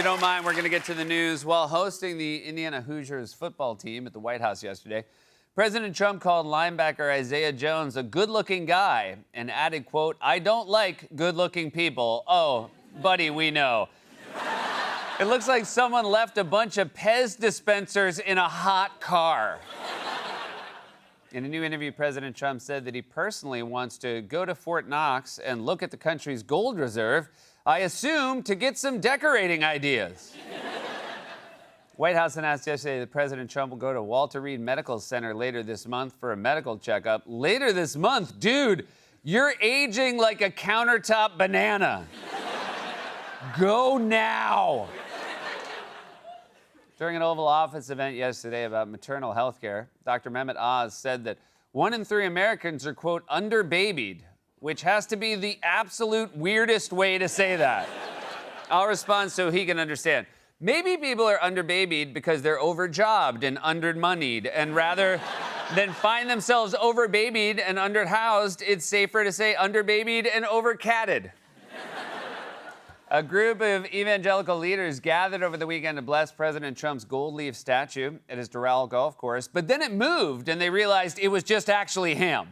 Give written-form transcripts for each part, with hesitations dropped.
don't mind, we're going to get to the news. While hosting the Indiana Hoosiers football team at the White House yesterday, President Trump called linebacker Isaiah Jones a good-looking guy and added, quote, "I don't like good-looking people." Oh, buddy, we know. It looks like someone left a bunch of Pez dispensers in a hot car. In a new interview, President Trump said that he personally wants to go to Fort Knox and look at the country's gold reserve, I assume to get some decorating ideas. White House announced yesterday that President Trump will go to Walter Reed Medical Center later this month for a medical checkup. Later this month? Dude, you're aging like a countertop banana. Go now. During an Oval Office event yesterday about maternal health care, Dr. Mehmet Oz said that 1 in 3 Americans are, quote, underbabied, which has to be the absolute weirdest way to say that. I'll respond so he can understand. Maybe people are underbabied because they're overjobbed and undermoneyed, and rather than find themselves overbabied and underhoused, it's safer to say underbabied and overcatted. A group of evangelical leaders gathered over the weekend to bless President Trump's gold leaf statue at his Doral golf course, but then it moved and they realized it was just actually him.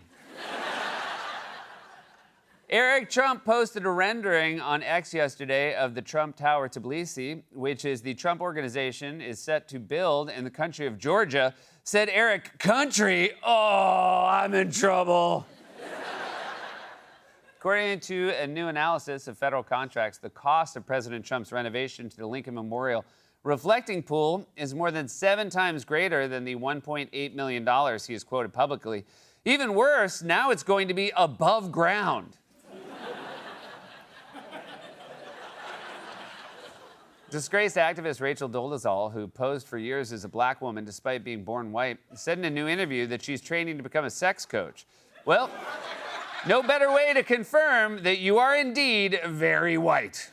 Eric Trump posted a rendering on X yesterday of the Trump Tower Tbilisi, which is the Trump organization is set to build in the country of Georgia. Said Eric, country? Oh, I'm in trouble. According to a new analysis of federal contracts, the cost of President Trump's renovation to the Lincoln Memorial reflecting pool is more than 7 times greater than the $1.8 million he has quoted publicly. Even worse, now it's going to be above ground. Disgraced activist Rachel Dolezal, who posed for years as a black woman despite being born white, said in a new interview that she's training to become a sex coach. Well, no better way to confirm that you are indeed very white.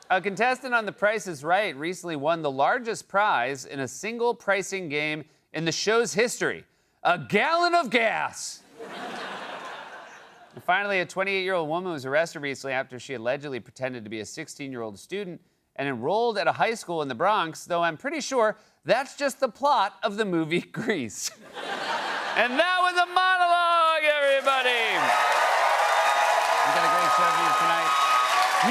A contestant on The Price is Right recently won the largest prize in a single pricing game in the show's history, a gallon of gas. And finally, a 28-year-old woman was arrested recently after she allegedly pretended to be a 16-year-old student and enrolled at a high school in the Bronx, though I'm pretty sure that's just the plot of the movie Grease. And that was a monologue, everybody. We got a great show for you tonight.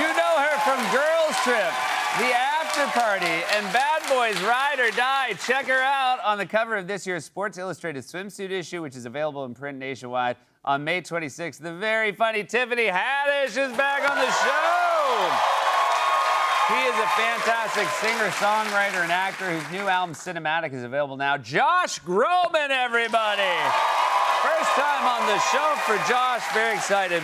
You know her from Girls Trip, The After Party, and Bad Boys Ride or Die. Check her out on the cover of this year's Sports Illustrated swimsuit issue, which is available in print nationwide. On May 26th, the very funny Tiffany Haddish is back on the show. He is a fantastic singer, songwriter, and actor whose new album, Cinematic, is available now. Josh Groban, everybody. First time on the show for Josh. Very excited.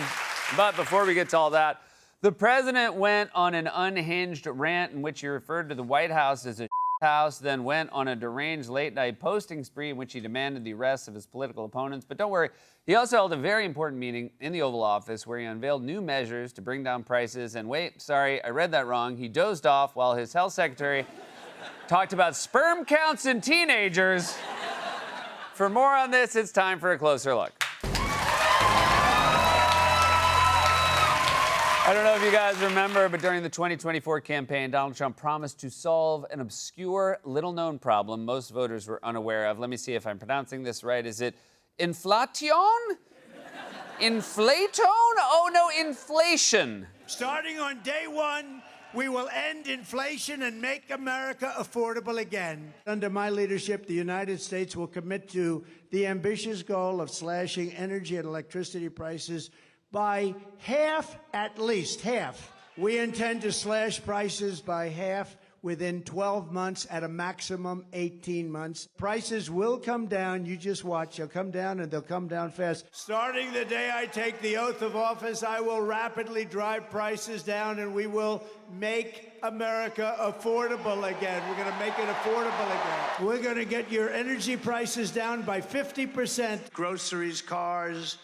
But before we get to all that, the president went on an unhinged rant in which he referred to the White House as a house, then went on a deranged late-night posting spree in which he demanded the arrests of his political opponents. But don't worry, he also held a very important meeting in the Oval Office where he unveiled new measures to bring down prices. And wait, sorry, I read that wrong. He dozed off while his health secretary talked about sperm counts in teenagers. For more on this, it's time for a closer look. I don't know if you guys remember, but during the 2024 campaign, Donald Trump promised to solve an obscure, little-known problem most voters were unaware of. Let me see if I'm pronouncing this right. Is it inflation? Inflatone? Oh, no, inflation. Starting on day one, we will end inflation and make America affordable again. Under my leadership, the United States will commit to the ambitious goal of slashing energy and electricity prices by half, at least half. We intend to slash prices by half within 12 months, at a maximum 18 months. Prices will come down. You just watch. They'll come down, and they'll come down fast. Starting the day I take the oath of office, I will rapidly drive prices down, and we will make America affordable again. We're going to make it affordable again. We're going to get your energy prices down by 50%. Groceries, cars,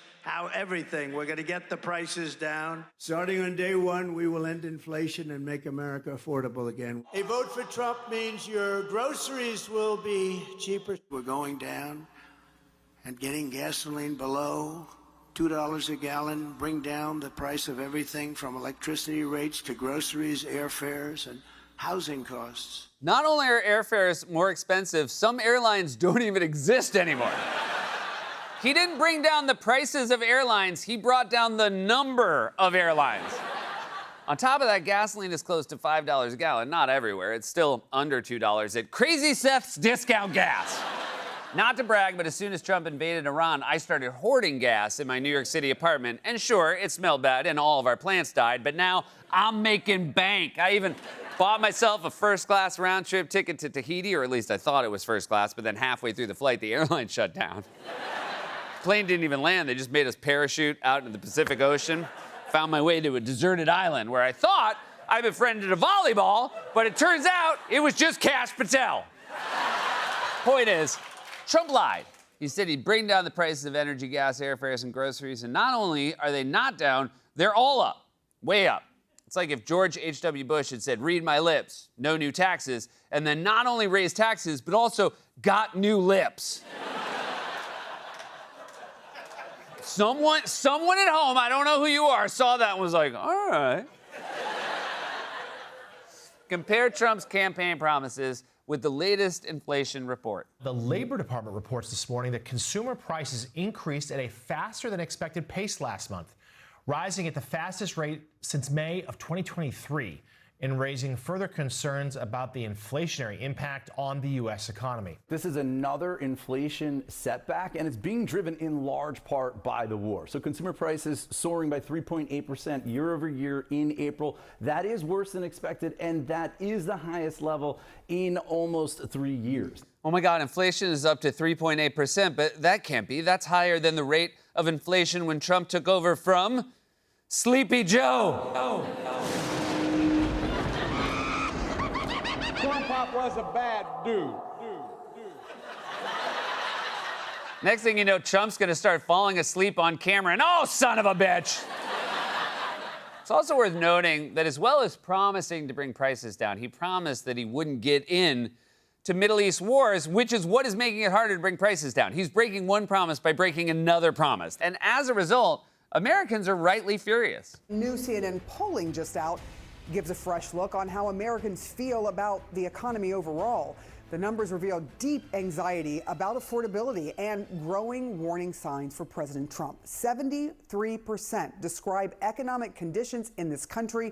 everything. We're going to get the prices down. Starting on day one, we will end inflation and make America affordable again. A vote for Trump means your groceries will be cheaper. We're going down and getting gasoline below $2 a gallon bring down the price of everything from electricity rates to groceries, airfares, and housing costs. Not only are airfares more expensive, some airlines don't even exist anymore. He didn't bring down the prices of airlines, he brought down the number of airlines. On top of that, gasoline is close to $5 a gallon. Not everywhere. It's still under $2 at Crazy Seth's Discount Gas. Not to brag, but as soon as Trump invaded Iran, I started hoarding gas in my New York City apartment. And sure, it smelled bad and all of our plants died, but now I'm making bank. I even bought myself a first-class round-trip ticket to Tahiti, or at least I thought it was first class, but then halfway through the flight, the airline shut down. Plane didn't even land. They just made us parachute out into the Pacific Ocean. Found my way to a deserted island where I thought I befriended a volleyball, but it turns out it was just Kash Patel. Point is, Trump lied. He said he'd bring down the prices of energy, gas, airfares, and groceries, and not only are they not down, they're all up, way up. It's like if George H.W. Bush had said, read my lips, no new taxes, and then not only raised taxes, but also got new lips. Someone at home, I don't know who you are, saw that and was like, all right. Compare Trump's campaign promises with the latest inflation report. The Labor Department reports this morning that consumer prices increased at a faster than expected pace last month, rising at the fastest rate since May of 2023, and raising further concerns about the inflationary impact on the U.S. economy. This is another inflation setback, and it's being driven in large part by the war. So consumer prices soaring by 3.8% year over year in April. That is worse than expected, and that is the highest level in almost 3 years. Oh my God, inflation is up to 3.8%, but that can't be. That's higher than the rate of inflation when Trump took over from Sleepy Joe. Trump was a bad dude. Next thing you know, Trump's gonna start falling asleep on camera and, oh, son of a bitch. It's also worth noting that as well as promising to bring prices down, he promised that he wouldn't get in to Middle East wars, which is what is making it harder to bring prices down. He's breaking one promise by breaking another promise. And as a result, Americans are rightly furious. New CNN polling just out gives a fresh look on how Americans feel about the economy overall. The numbers reveal deep anxiety about affordability and growing warning signs for President Trump. 73% describe economic conditions in this country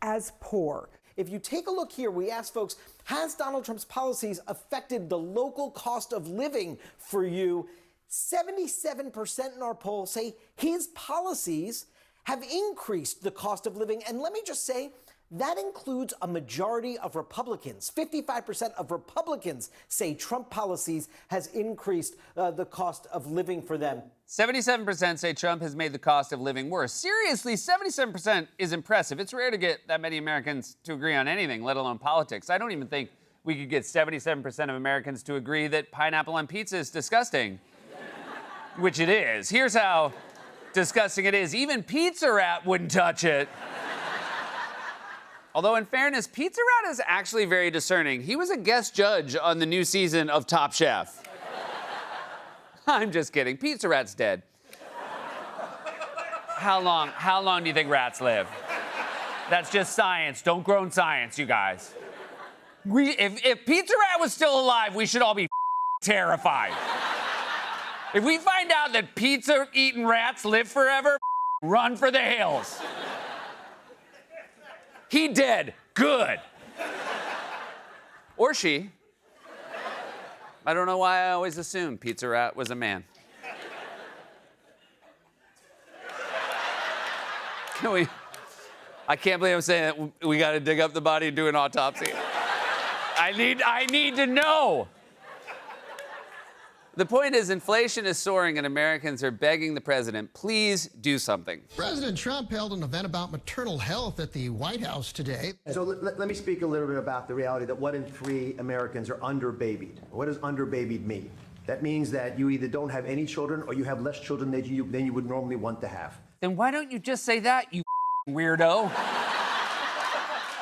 as poor. If you take a look here, we asked folks, has Donald Trump's policies affected the local cost of living for you? 77% in our poll say his policies have increased the cost of living. And let me just say, that includes a majority of Republicans. 55% of Republicans say Trump policies has increased the cost of living for them. 77% say Trump has made the cost of living worse. Seriously, 77% is impressive. It's rare to get that many Americans to agree on anything, let alone politics. I don't even think we could get 77% of Americans to agree that pineapple on pizza is disgusting, which it is. Here's how disgusting it is. Even Pizza Rat wouldn't touch it. Although, in fairness, Pizza Rat is actually very discerning. He was a guest judge on the new season of Top Chef. I'm just kidding. Pizza Rat's dead. How long do you think rats live? That's just science. Don't groan science, you guys. If Pizza Rat was still alive, we should all be terrified. If we find out that pizza-eating rats live forever, run for the hills. He dead. Good. Or she. I don't know why I always assumed Pizza Rat was a man. I can't believe I'm saying that we got to dig up the body and do an autopsy. I need to know. The point is, inflation is soaring and Americans are begging the president, please do something. President Trump held an event about maternal health at the White House today. So let me speak a little bit about the reality that 1 in 3 Americans are underbabied. What does underbabied mean? That means that you either don't have any children or you have less children than you would normally want to have. Then why don't you just say that, you weirdo?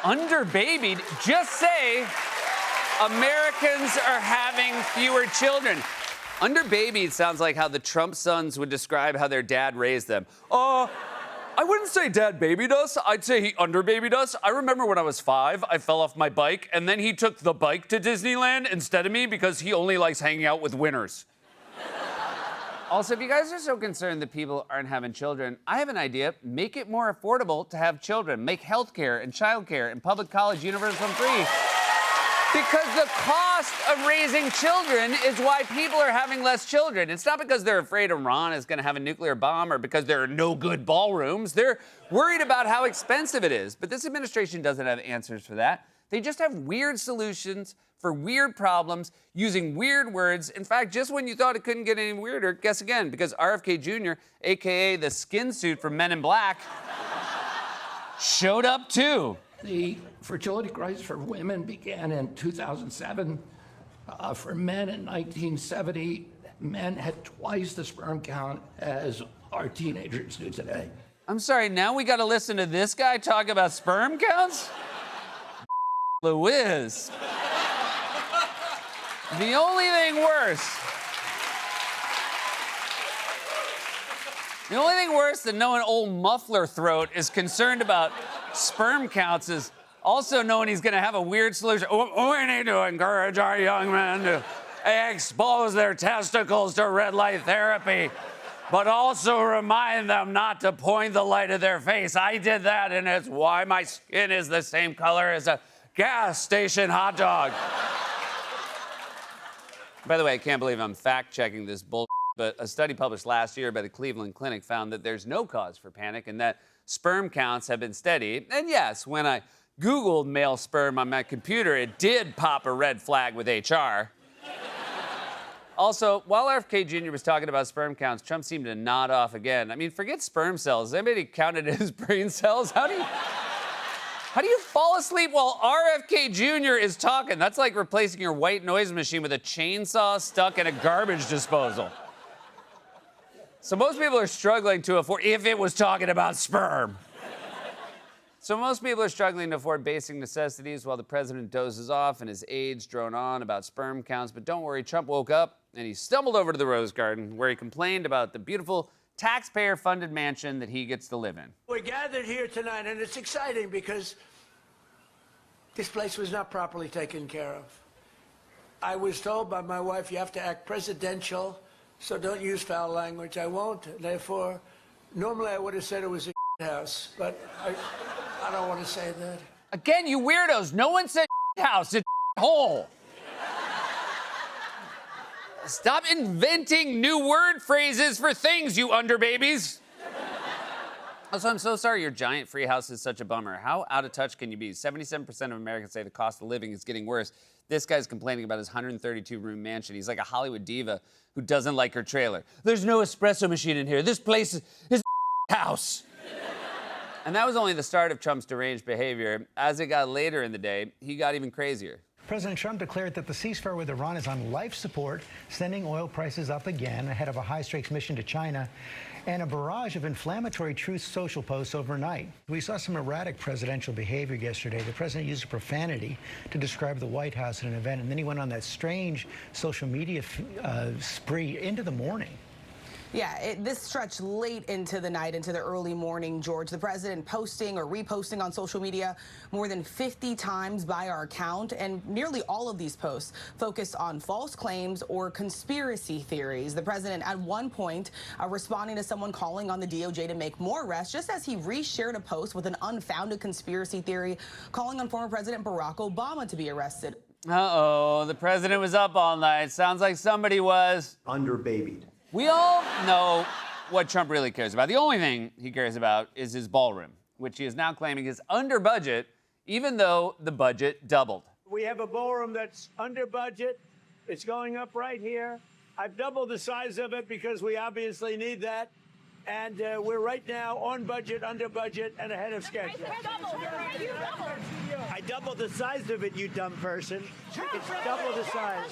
Underbabied? Just say Americans are having fewer children. Underbabied sounds like how the Trump sons would describe how their dad raised them. I wouldn't say dad babied us. I'd say he underbabied us. I remember when I was 5, I fell off my bike, and then he took the bike to Disneyland instead of me because he only likes hanging out with winners. Also, if you guys are so concerned that people aren't having children, I have an idea. Make it more affordable to have children. Make healthcare and childcare and public college universal free. Because the cost of raising children is why people are having less children. It's not because they're afraid Iran is going to have a nuclear bomb or because there are no good ballrooms. They're worried about how expensive it is. But this administration doesn't have answers for that. They just have weird solutions for weird problems using weird words. In fact, just when you thought it couldn't get any weirder, guess again, because RFK Jr., a.k.a. the skin suit from Men in Black, showed up too. The fertility crisis for women began in 2007. For men in 1970, men had twice the sperm count as our teenagers do today. I'm sorry, now we got to listen to this guy talk about sperm counts? Louise. The only thing worse than knowing old muffler throat is concerned about sperm counts is also knowing he's going to have a weird solution. We need to encourage our young men to expose their testicles to red light therapy, but also remind them not to point the light at their face. I did that, and it's why my skin is the same color as a gas station hot dog. By the way, I can't believe I'm fact-checking this bull, but a study published last year by the Cleveland Clinic found that there's no cause for panic and that sperm counts have been steady. And yes, when I Googled male sperm on my computer, it did pop a red flag with HR. Also, while RFK Jr. was talking about sperm counts, Trump seemed to nod off again. I mean, forget sperm cells. Has anybody counted his brain cells? How do you fall asleep while RFK Jr. is talking? That's like replacing your white noise machine with a chainsaw stuck in a garbage disposal. So most people are struggling to afford, if it was talking about sperm. So most people are struggling to afford basic necessities while the president dozes off and his aides drone on about sperm counts. But don't worry, Trump woke up and he stumbled over to the Rose Garden where he complained about the beautiful taxpayer-funded mansion that he gets to live in. We're gathered here tonight, and it's exciting because this place was not properly taken care of. I was told by my wife, you have to act presidential, so don't use foul language. I won't. Therefore, normally I would have said it was a house, but I don't want to say that. Again, you weirdos, no one said house, it's hole. Stop inventing new word phrases for things, you underbabies. Also, I'm so sorry your giant free house is such a bummer. How out of touch can you be? 77% of Americans say the cost of living is getting worse. This guy's complaining about his 132-room mansion. He's like a Hollywood diva who doesn't like her trailer. There's no espresso machine in here. This place is a house. And that was only the start of Trump's deranged behavior. As it got later in the day, he got even crazier. President Trump declared that the ceasefire with Iran is on life support, sending oil prices up again ahead of a high-stakes mission to China and a barrage of inflammatory Truth Social posts overnight. We saw some erratic presidential behavior yesterday. The president used profanity to describe the White House at an event, and then he went on that strange social media spree into the morning. Yeah, this stretched late into the night, into the early morning, George. The president posting or reposting on social media more than 50 times by our count, and nearly all of these posts focused on false claims or conspiracy theories. The president at one point responding to someone calling on the DOJ to make more arrests, just as he reshared a post with an unfounded conspiracy theory calling on former President Barack Obama to be arrested. Uh-oh, the president was up all night. Sounds like somebody was underbabied. We all know what Trump really cares about. The only thing he cares about is his ballroom, which he is now claiming is under budget, even though the budget doubled. We have a ballroom that's under budget. It's going up right here. I've doubled the size of it because we obviously need that. And we're right now on budget, under budget, and ahead of schedule. I doubled the size of it, you dumb person. It's double the size.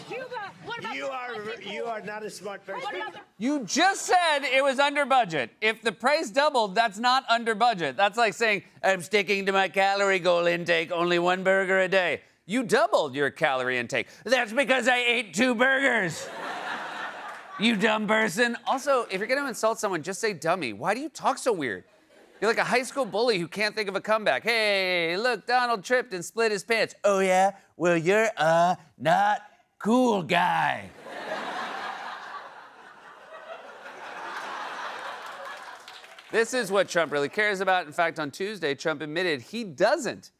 You are not a smart person. You just said it was under budget. If the price doubled, that's not under budget. That's like saying, I'm sticking to my calorie goal intake, only 1 burger a day. You doubled your calorie intake. That's because I ate 2 burgers. You dumb person. Also, if you're gonna insult someone, just say dummy. Why do you talk so weird? You're like a high school bully who can't think of a comeback. Hey, look, Donald tripped and split his pants. Oh yeah? Well, you're a not cool guy. This is what Trump really cares about. In fact, on Tuesday, Trump admitted he doesn't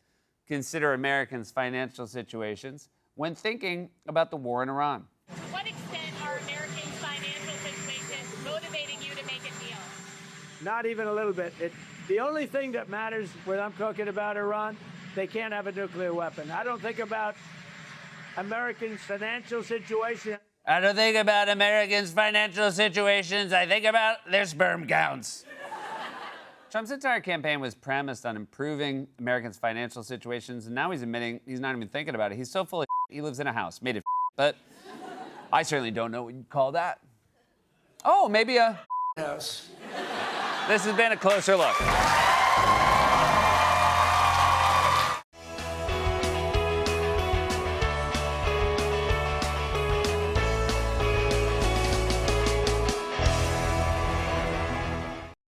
consider Americans' financial situations when thinking about the war in Iran. To what extent are Americans' financial situations motivating you to make a deal? Not even a little bit. The only thing that matters when I'm talking about Iran, they can't have a nuclear weapon. I don't think about Americans' financial situation. I don't think about Americans' financial situations. I think about their sperm counts. Trump's entire campaign was premised on improving Americans' financial situations, and now he's admitting he's not even thinking about it. He's so full of he lives in a house made of but I certainly don't know what you'd call that. Oh, maybe a house. This has been A Closer Look.